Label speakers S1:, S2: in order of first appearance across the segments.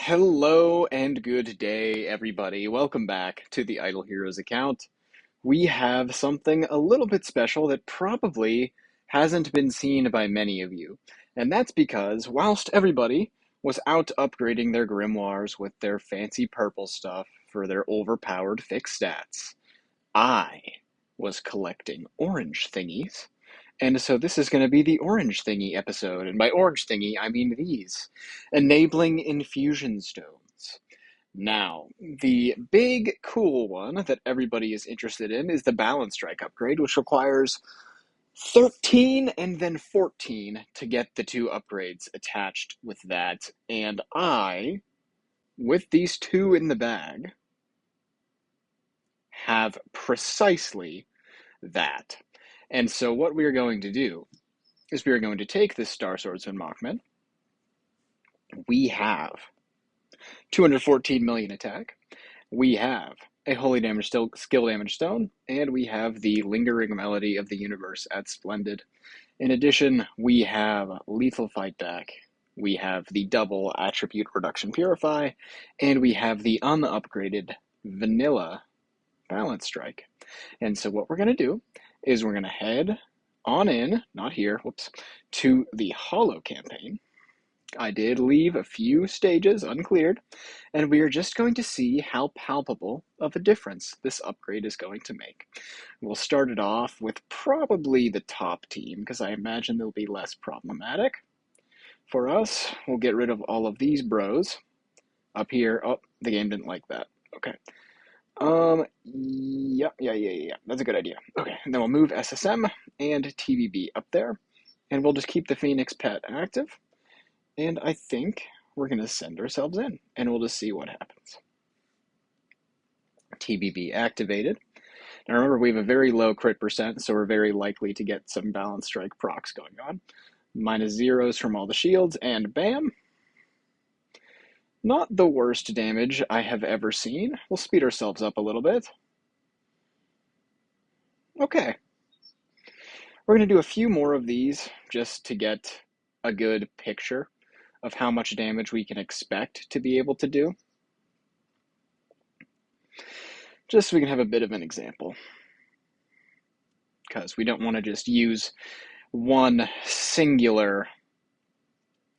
S1: Hello and good day, everybody. Welcome back to the Idle Heroes account. We have something a little bit special that probably hasn't been seen by many of you. And that's because whilst everybody was out upgrading their grimoires with their fancy purple stuff for their overpowered fixed stats, I was collecting orange thingies. And so this is going to be the orange thingy episode. And by orange thingy, I mean these enabling infusion stones. Now, the big cool one that everybody is interested in is the Balance Strike upgrade, which requires 13 and then 14 to get the two upgrades attached with that. And I, with these two in the bag, have precisely that. And so what we are going to do is we are going to take this Star Swordsman Mockman. We have 214 million attack. We have a Holy Damage Skill Damage Stone, and we have the Lingering Melody of the Universe at Splendid. In addition, we have Lethal Fight Back, we have the double Attribute Reduction Purify, and we have the unupgraded Vanilla Balance Strike. And so what we're going to do is we're going to head on in, not here, whoops, to the Hollow campaign. I did leave a few stages uncleared, and we are just going to see how palpable of a difference this upgrade is going to make. We'll start it off with probably the top team, because I imagine they'll be less problematic. For us, we'll get rid of all of these bros. Up here, oh, the game didn't like that. Okay. Yeah. That's a good idea. Okay, and then we'll move SSM and TBB up there, and we'll just keep the Phoenix Pet active. And I think we're going to send ourselves in, and we'll just see what happens. TBB activated. Now remember, we have a very low crit percent, so we're very likely to get some Balance Strike procs going on. Minus zeros from all the shields, and bam! Not the worst damage I have ever seen. We'll speed ourselves up a little bit. Okay. We're going to do a few more of these just to get a good picture of how much damage we can expect to be able to do. Just so we can have a bit of an example. Because we don't want to just use one singular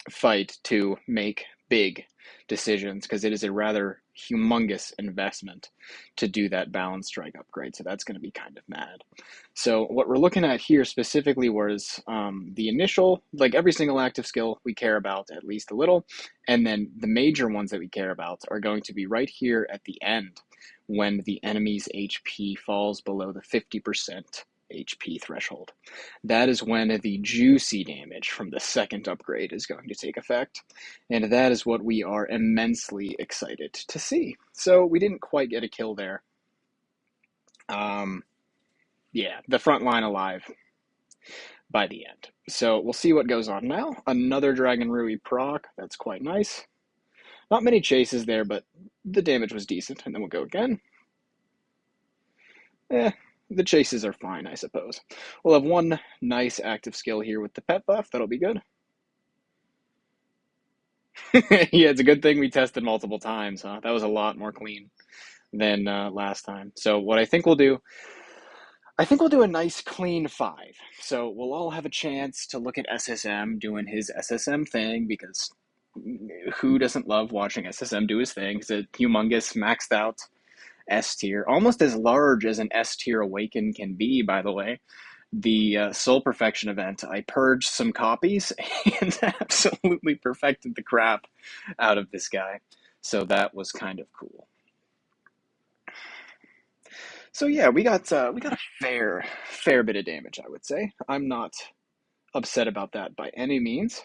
S1: fight to make big decisions, because it is a rather humongous investment to do that Balance Strike upgrade, so that's going to be kind of mad. So what we're looking at here specifically was the initial, like every single active skill we care about at least a little, and then the major ones that we care about are going to be right here at the end when the enemy's HP falls below the 50% HP threshold. That is when the juicy damage from the second upgrade is going to take effect, and that is what we are immensely excited to see. So we didn't quite get a kill there. Yeah, the front line alive by the end. So we'll see what goes on now. Another Dragon Rui proc, that's quite nice. Not many chases there, but the damage was decent, and then we'll go again. The chases are fine, I suppose. We'll have one nice active skill here with the pet buff. That'll be good. Yeah, it's a good thing we tested multiple times, huh? That was a lot more clean than last time. So what I think we'll do a nice clean 5. So we'll all have a chance to look at SSM doing his SSM thing, because who doesn't love watching SSM do his thing? He's a humongous, maxed out S tier, almost as large as an S tier Awaken can be, by the way. The Soul Perfection event, I purged some copies and absolutely perfected the crap out of this guy. So that was kind of cool. So yeah, we got a fair bit of damage, I would say. I'm not upset about that by any means.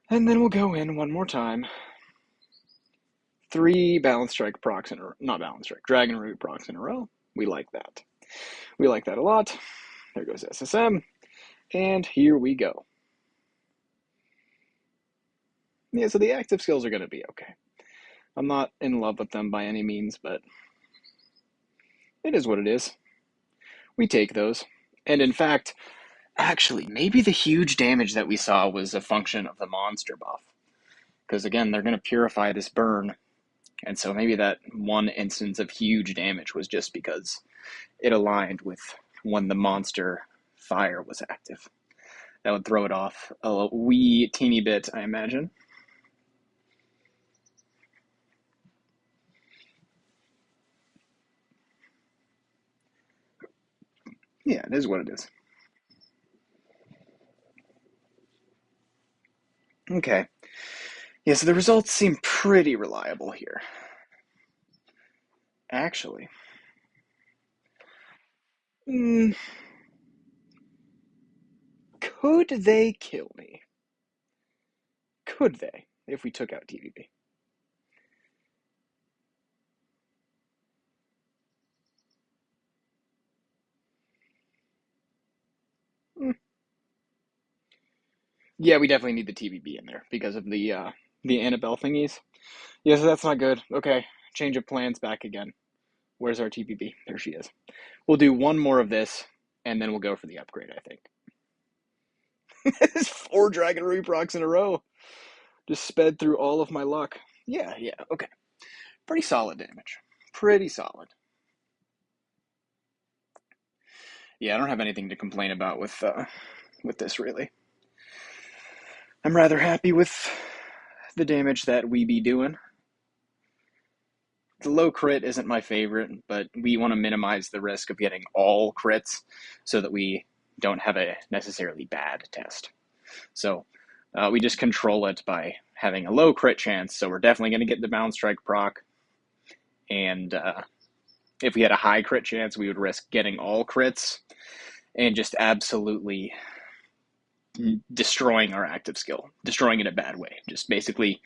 S1: And then we'll go in one more time. 3 Balance Strike procs in a row. Not Balance Strike, Dragon Root procs in a row. We like that. We like that a lot. There goes SSM. And here we go. Yeah, so the active skills are going to be okay. I'm not in love with them by any means, but it is what it is. We take those. And in fact, actually, maybe the huge damage that we saw was a function of the monster buff. Because again, they're going to purify this burn. And so maybe that one instance of huge damage was just because it aligned with when the monster fire was active. That would throw it off a wee teeny bit, I imagine. Yeah, it is what it is. Okay. Yeah, so the results seem pretty reliable here. Actually, mm, could they kill me? Could they, if we took out TVB? Mm. Yeah, we definitely need the TVB in there because of the Annabelle thingies. Yeah, so that's not good. Okay, change of plans back again. Where's our TVB? There she is. We'll do one more of this, and then we'll go for the upgrade, I think. It's 4 Dragon Reprocs in a row. Just sped through all of my luck. Yeah, yeah, okay. Pretty solid damage. Pretty solid. Yeah, I don't have anything to complain about with this really. I'm rather happy with the damage that we be doing. The low crit isn't my favorite, but we want to minimize the risk of getting all crits so that we don't have a necessarily bad test. So we just control it by having a low crit chance. So we're definitely going to get the Bound Strike proc. And if we had a high crit chance, we would risk getting all crits and just absolutely destroying our active skill, destroying it a bad way, just basically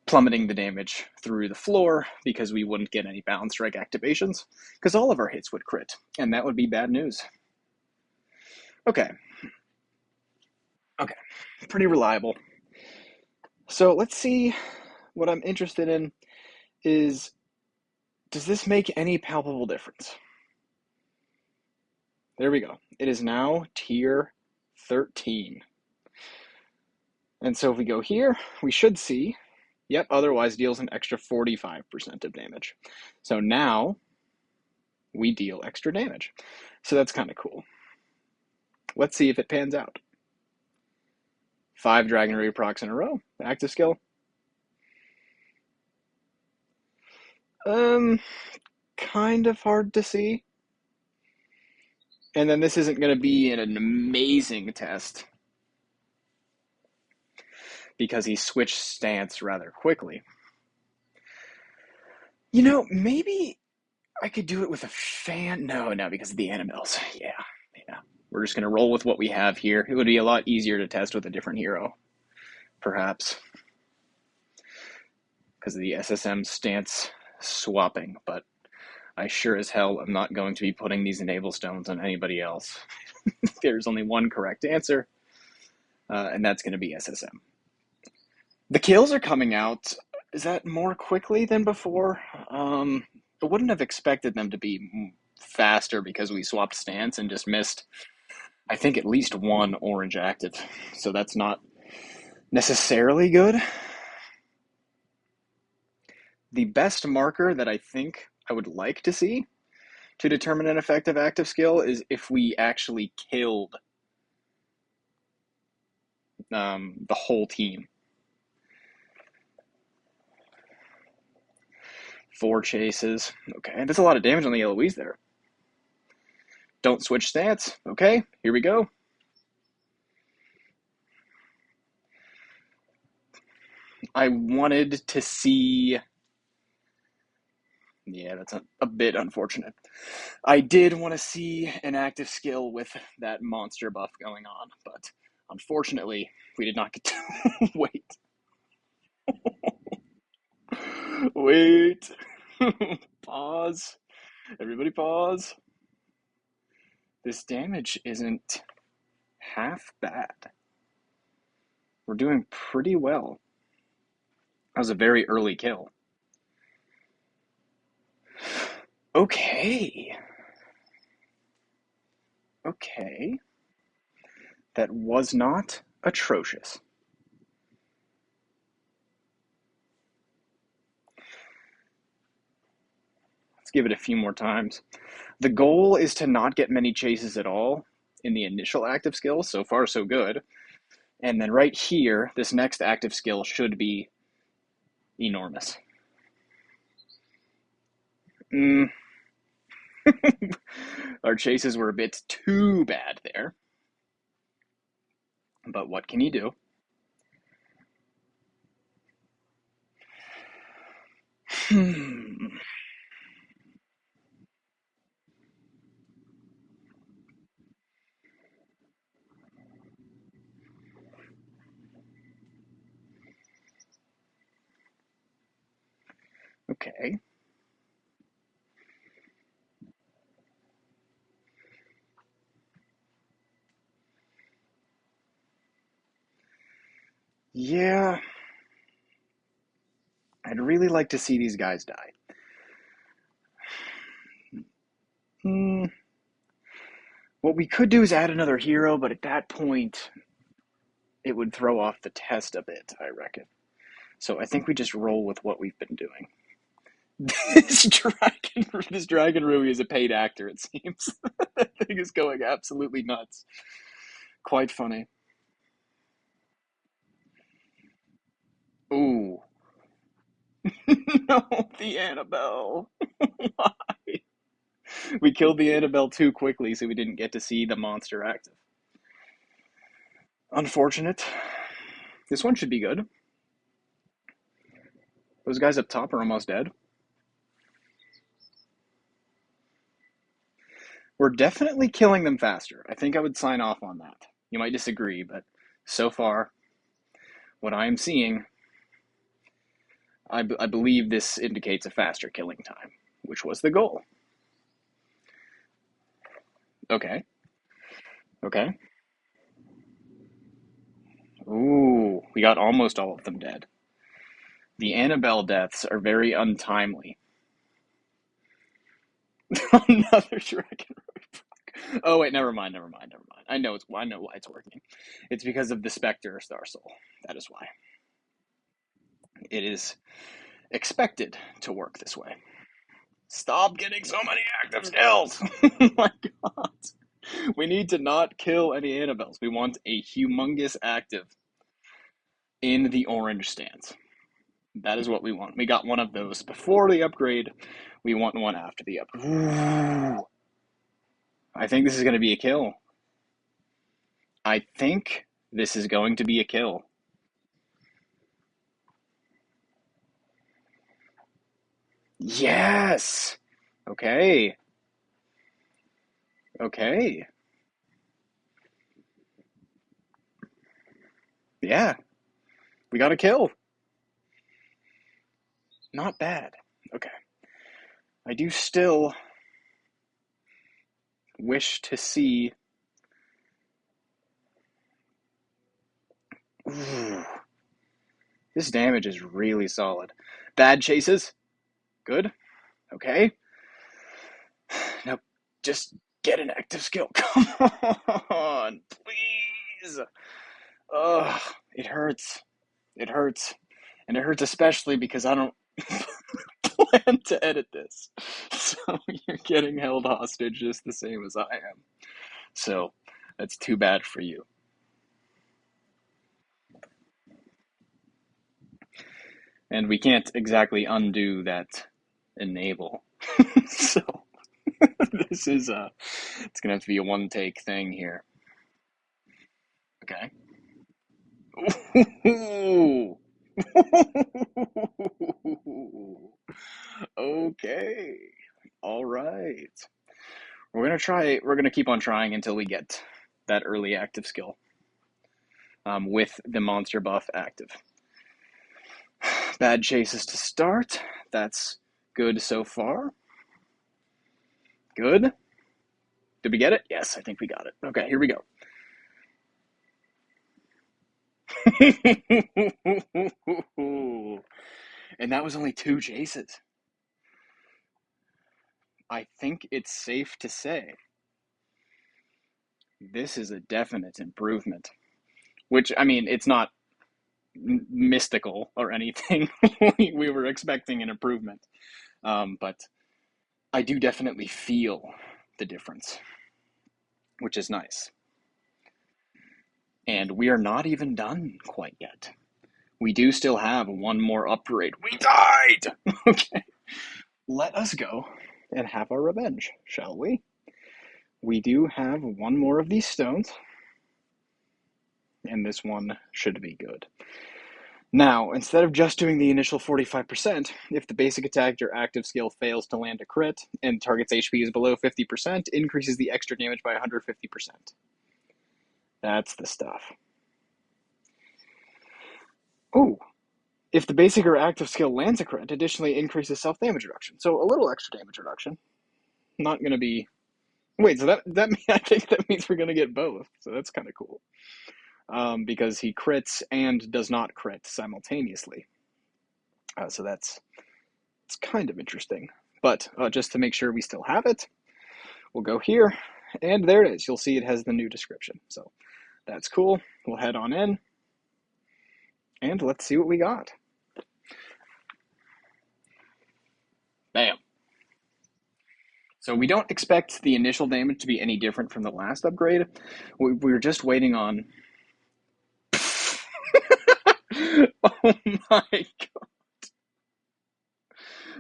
S1: plummeting the damage through the floor because we wouldn't get any Bound Strike activations because all of our hits would crit, and that would be bad news. Okay, okay, pretty reliable. So let's see, what I'm interested in is, does this make any palpable difference? There we go. It is now tier 13. And so if we go here, we should see, yep, otherwise deals an extra 45% of damage. So now we deal extra damage. So that's kind of cool. Let's see if it pans out. 5 Dragon Reprocs in a row. Active skill. Um, kind of hard to see. And then this isn't going to be an amazing test because he switched stance rather quickly. You know, maybe I could do it with a fan. No, no, because of the animals. Yeah, yeah. We're just going to roll with what we have here. It would be a lot easier to test with a different hero, perhaps, because of the SSM stance swapping. But I sure as hell am not going to be putting these enable stones on anybody else. There's only one correct answer, and that's going to be SSM. The kills are coming out. Is that more quickly than before? I wouldn't have expected them to be faster because we swapped stance and just missed, I think, at least one orange active. So that's not necessarily good. The best marker that I think I would like to see to determine an effective active skill is if we actually killed the whole team. 4 chases. Okay, that's a lot of damage on the Eloise there. Don't switch stance. Okay, here we go. I wanted to see. Yeah, that's a bit unfortunate. I did want to see an active skill with that monster buff going on, but unfortunately, we did not get to wait. Wait. Pause. Everybody pause. This damage isn't half bad. We're doing pretty well. That was a very early kill. Okay. Okay. That was not atrocious. Let's give it a few more times. The goal is to not get many chases at all in the initial active skill. So far, so good. And then right here, this next active skill should be enormous. Our chases were a bit too bad there. But what can you do? Okay. Yeah. I'd really like to see these guys die. Hmm. What we could do is add another hero, but at that point, it would throw off the test a bit, I reckon. So I think we just roll with what we've been doing. This dragon Rui is a paid actor, it seems. That thing is going absolutely nuts. Quite funny. Ooh. No, the Annabelle. Why? We killed the Annabelle too quickly, so we didn't get to see the monster active. Unfortunate. This one should be good. Those guys up top are almost dead. We're definitely killing them faster. I think I would sign off on that. You might disagree, but so far, what I am seeing, I believe this indicates a faster killing time, which was the goal. Okay. Okay. Ooh, we got almost all of them dead. The Annabelle deaths are very untimely. Another dragon. Oh wait, never mind, never mind, never mind. I know why it's working. It's because of the Spectre Star Soul. That is why. It is expected to work this way. Stop getting so many active skills! Oh my god. We need to not kill any Annabelles. We want a humongous active in the orange stance. That is what we want. We got one of those before the upgrade. We want one after the upgrade. Ooh. I think this is going to be a kill. I think this is going to be a kill. Yes! Okay. Okay. Yeah. We got a kill. Not bad. Okay. I do still wish to see. Ooh. This damage is really solid. Bad chases. Good. Okay. Now just get an active skill. Come on, please. Ugh, it hurts. It hurts. And it hurts especially because I don't plan to edit this. So you're getting held hostage just the same as I am. So that's too bad for you. And we can't exactly undo that enable. So this is it's gonna have to be a one take thing here. Okay. Ooh. Okay. All right. We're gonna keep on trying until we get that early active skill with the monster buff active. Bad chases to start. That's good so far. Good. Did we get it? Yes, I think we got it. Okay, here we go. And that was only 2 chases. I think it's safe to say this is a definite improvement. Which, I mean, it's not mystical or anything. We were expecting an improvement. But I do definitely feel the difference, which is nice. And we are not even done quite yet. We do still have one more upgrade. We died! Okay. Let us go and have our revenge, shall we? We do have one more of these stones, and this one should be good. Now, instead of just doing the initial 45%, if the basic attack or active skill fails to land a crit and target's HP is below 50%, increases the extra damage by 150%. That's the stuff. Oh, if the basic or active skill lands a crit, additionally increases self-damage reduction. So a little extra damage reduction. Not going to be... Wait, so that I think that means we're going to get both. So that's kind of cool. Because he crits and does not crit simultaneously. So it's kind of interesting. But just to make sure we still have it, we'll go here, and there it is. You'll see it has the new description. So that's cool. We'll head on in, and let's see what we got. Bam. So we don't expect the initial damage to be any different from the last upgrade. We're just waiting on... Oh my god.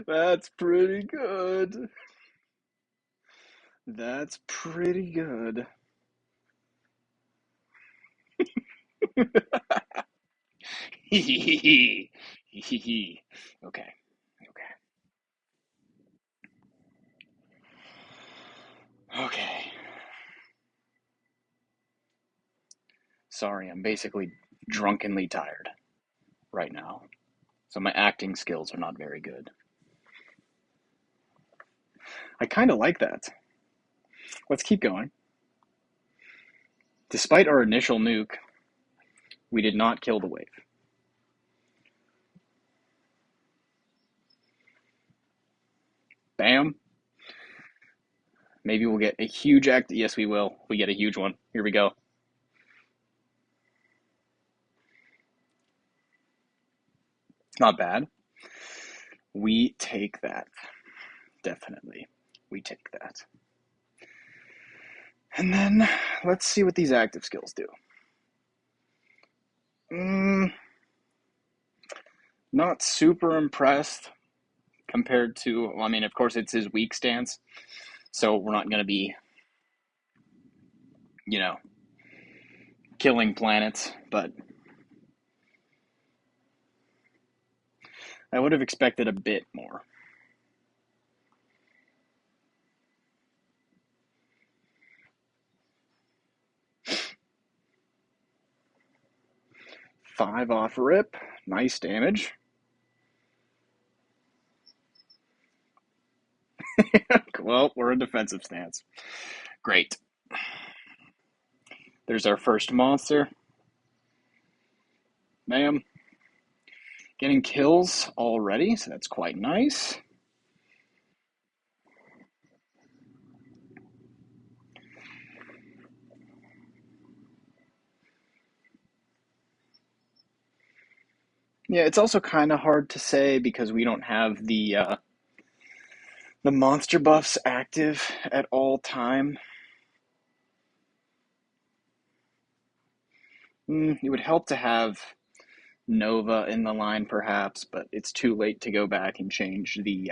S1: That's pretty good. That's pretty good. Hee hee hee. Okay. Okay. Okay. Sorry, I'm basically drunkenly tired right now. So my acting skills are not very good. I kind of like that. Let's keep going. Despite our initial nuke, we did not kill the wave. Bam. Maybe we'll get a huge act. Yes, we will. We get a huge one. Here we go. It's not bad. We take that. Definitely. We take that. And then let's see what these active skills do. Not super impressed compared to, well, I mean, of course, it's his weak stance. So we're not going to be, you know, killing planets, but I would have expected a bit more. Five off rip. Nice damage. Well, we're a defensive stance. Great. There's our first monster. Bam. Getting kills already, so that's quite nice. Yeah, it's also kind of hard to say because we don't have the monster buffs active at all time. It would help to have Nova in the line, perhaps, but it's too late to go back and change the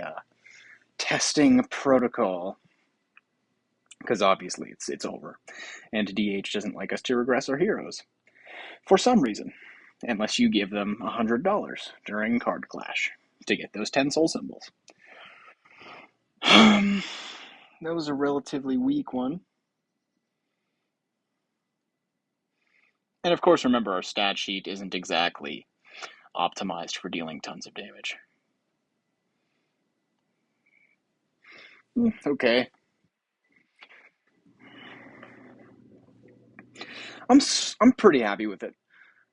S1: testing protocol because obviously it's over, and DH doesn't like us to regress our heroes for some reason, unless you give them $100 during Card Clash to get those 10 soul symbols. That was a relatively weak one. And of course, remember our stat sheet isn't exactly optimized for dealing tons of damage. Okay. I'm pretty happy with it.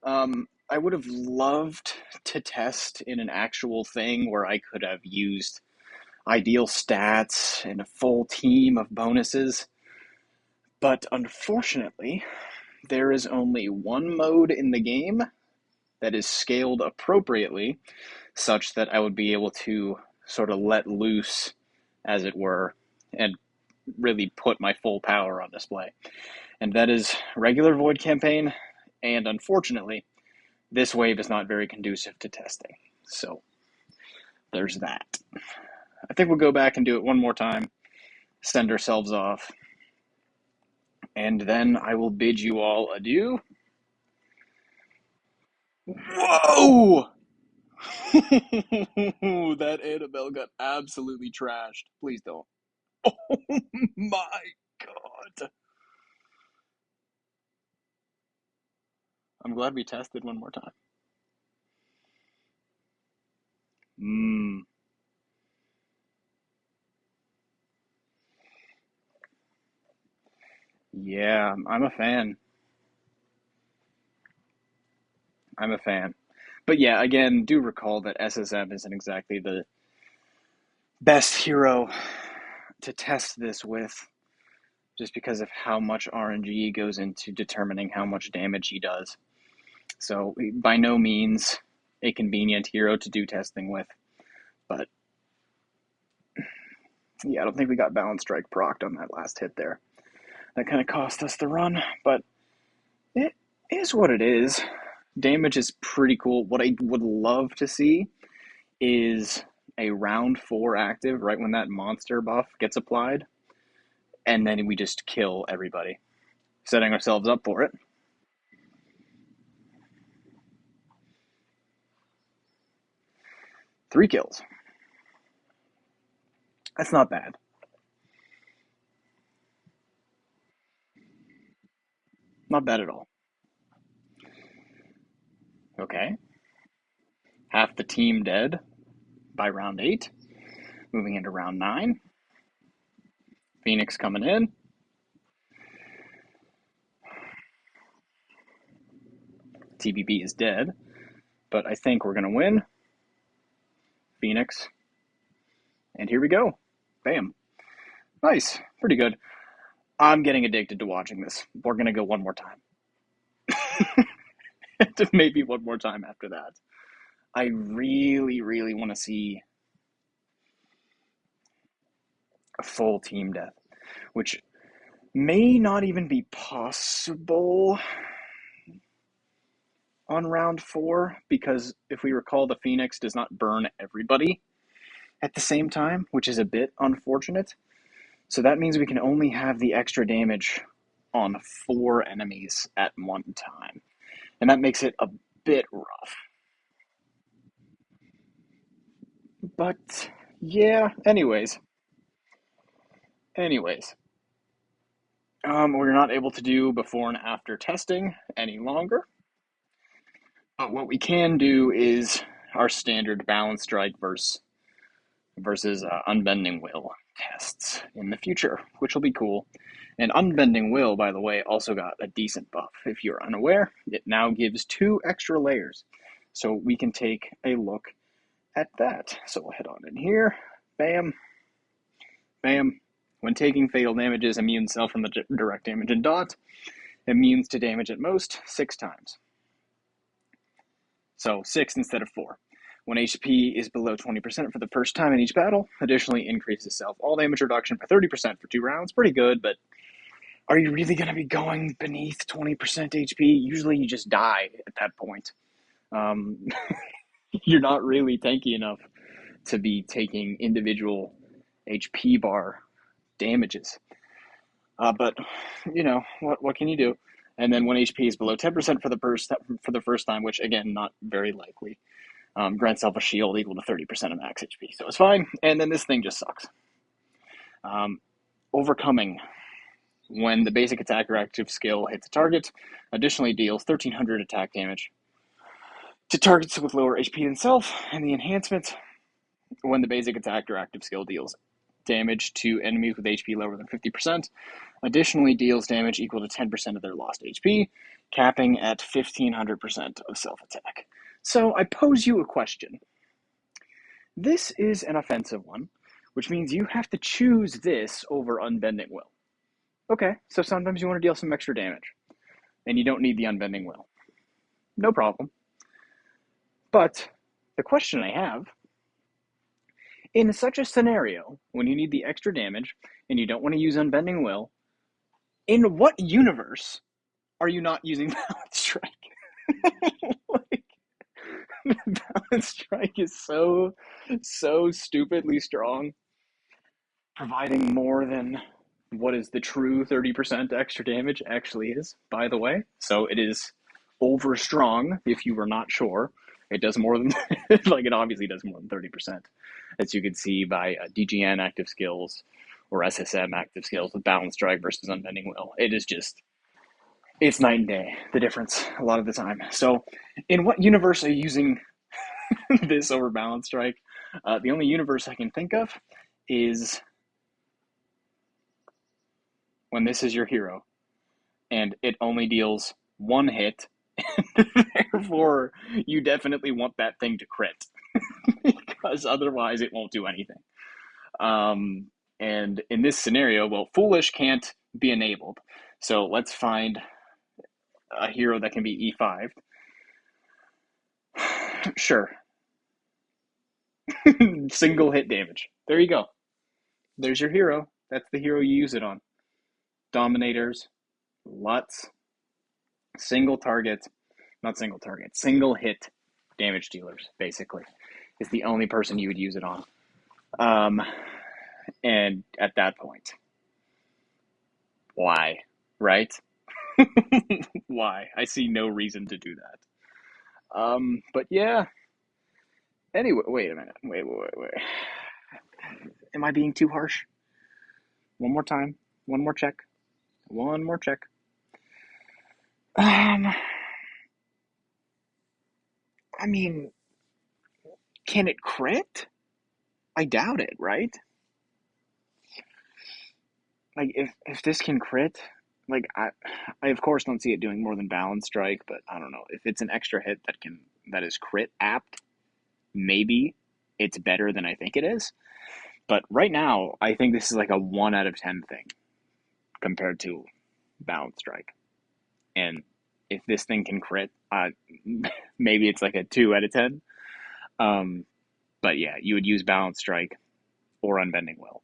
S1: I would have loved to test in an actual thing where I could have used ideal stats and a full team of bonuses, but unfortunately, there is only one mode in the game that is scaled appropriately, such that I would be able to sort of let loose as it were, and really put my full power on display. And that is regular Void campaign, and unfortunately, this wave is not very conducive to testing. So there's that. I think we'll go back and do it one more time, send ourselves off, and then I will bid you all adieu. Whoa! That Annabelle got absolutely trashed. Please don't. Oh my god. I'm glad we tested one more time. Mmm. Yeah, I'm a fan. I'm a fan. But yeah, again, do recall that SSM isn't exactly the best hero to test this with, just because of how much RNG goes into determining how much damage he does. So, by no means a convenient hero to do testing with. But yeah, I don't think we got Balance Strike procced on that last hit there. That kind of cost us the run, but it is what it is. Damage is pretty cool. What I would love to see is a round 4 active right when that monster buff gets applied, and then we just kill everybody, setting ourselves up for it. 3 kills. That's not bad. Not bad at all. Okay. Half the team dead by round 8. Moving into round 9. Phoenix coming in. TBB is dead, but I think we're going to win. Phoenix. And here we go. Bam. Nice. Pretty good. I'm getting addicted to watching this. We're going to go one more time. Maybe one more time after that. I really, really want to see a full team death, which may not even be possible on round 4, because if we recall, the Phoenix does not burn everybody at the same time, which is a bit unfortunate. So that means we can only have the extra damage on 4 enemies at one time. And that makes it a bit rough. But yeah, anyways. We're not able to do before and after testing any longer. But what we can do is our standard Balance Strike versus Unbending Will tests in the future, which will be cool. And Unbending Will, by the way, also got a decent buff. If you're unaware, it now gives 2 extra layers. So we can take a look at that. So we'll head on in here. Bam. Bam. When taking fatal damages, immune self from the direct damage and dot. Immunes to damage at most 6 times. So 6 instead of 4. When HP is below 20% for the first time in each battle, additionally increases self-all damage reduction by 30% for 2 rounds. Pretty good, but are you really going to be going beneath 20% HP? Usually you just die at that point. You're not really tanky enough to be taking individual HP bar damages. But, what can you do? And then when HP is below 10% for the first time, which, again, not very likely, grant self a shield equal to 30% of max HP. So it's fine. And then this thing just sucks. Overcoming. When the basic attack or active skill hits a target, additionally deals 1300 attack damage to targets with lower HP than self. And the enhancement, when the basic attack or active skill deals damage to enemies with HP lower than 50%, additionally deals damage equal to 10% of their lost HP, capping at 1500% of self attack. So I pose you a question. This is an offensive one, which means you have to choose this over Unbending Will. Okay, so sometimes you want to deal some extra damage, and you don't need the Unbending Will. No problem. But the question I have In such a scenario, when you need the extra damage and you don't want to use Unbending Will, in what universe are you not using Balance Strike? Like, Balance Strike is so stupidly strong, providing more than what is the true 30% extra damage actually is, by the way. So it is over strong if you were not sure. It does more than, like, it obviously does more than 30%, as you can see by DGN active skills or SSM active skills with Balance Strike versus Unbending Will. It is just, it's night and day, the difference a lot of the time. So, in what universe are you using this over Balance Strike? The only universe I can think of is when this is your hero and it only deals one hit, therefore you definitely want that thing to crit because otherwise it won't do anything. And in this scenario, well, Foolish can't be enabled. So let's find a hero that can be E5'd. Sure. Single hit damage. There you go. There's your hero. That's the hero you use it on. Dominators, Lutz, single target, not single target, single hit damage dealers, basically, is the only person you would use it on. And at that point, why, right? Why? I see no reason to do that. But yeah. Anyway, wait a minute. Wait. Am I being too harsh? One more time. One more check. One more check. I mean, can it crit? I doubt it, right? Like, if this can crit, like, I of course don't see it doing more than Balance Strike, but I don't know. If it's an extra hit that is crit apt, maybe it's better than I think it is. But right now, I think this is like a 1 out of 10 thing compared to Balance Strike. And if this thing can crit, maybe it's like a 2 out of 10. But yeah, you would use Balance Strike or Unbending Will.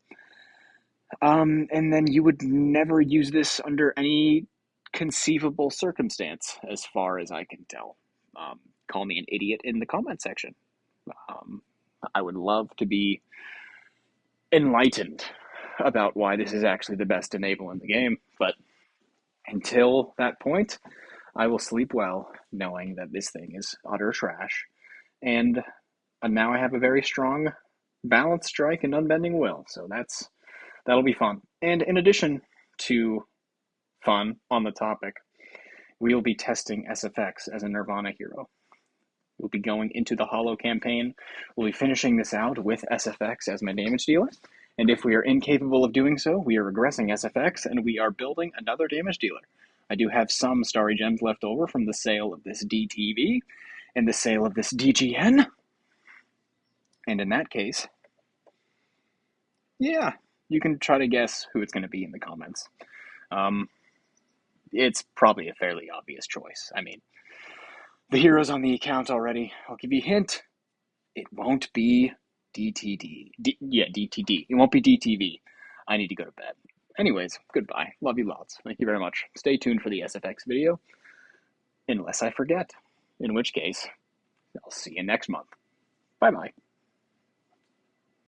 S1: And then you would never use this under any conceivable circumstance, as far as I can tell. Call me an idiot in the comment section. I would love to be enlightened about why this is actually the best enable in the game, but until that point, I will sleep well knowing that this thing is utter trash. And now I have a very strong Balance Strike and Unbending Will, so that'll be fun. And in addition to fun on the topic, we'll be testing SFX as a Nirvana hero. We'll be going into the Hollow campaign. We'll be finishing this out with SFX as my damage dealer. And if we are incapable of doing so, we are regressing SFX and we are building another damage dealer. I do have some Starry Gems left over from the sale of this DTV and the sale of this DGN. And in that case, yeah, you can try to guess who it's going to be in the comments. It's probably a fairly obvious choice. I mean, the hero's on the account already. I'll give you a hint. It won't be DTD. DTD. It won't be DTV. I need to go to bed. Anyways, goodbye. Love you lots. Thank you very much. Stay tuned for the SFX video. Unless I forget. In which case, I'll see you next month. Bye-bye.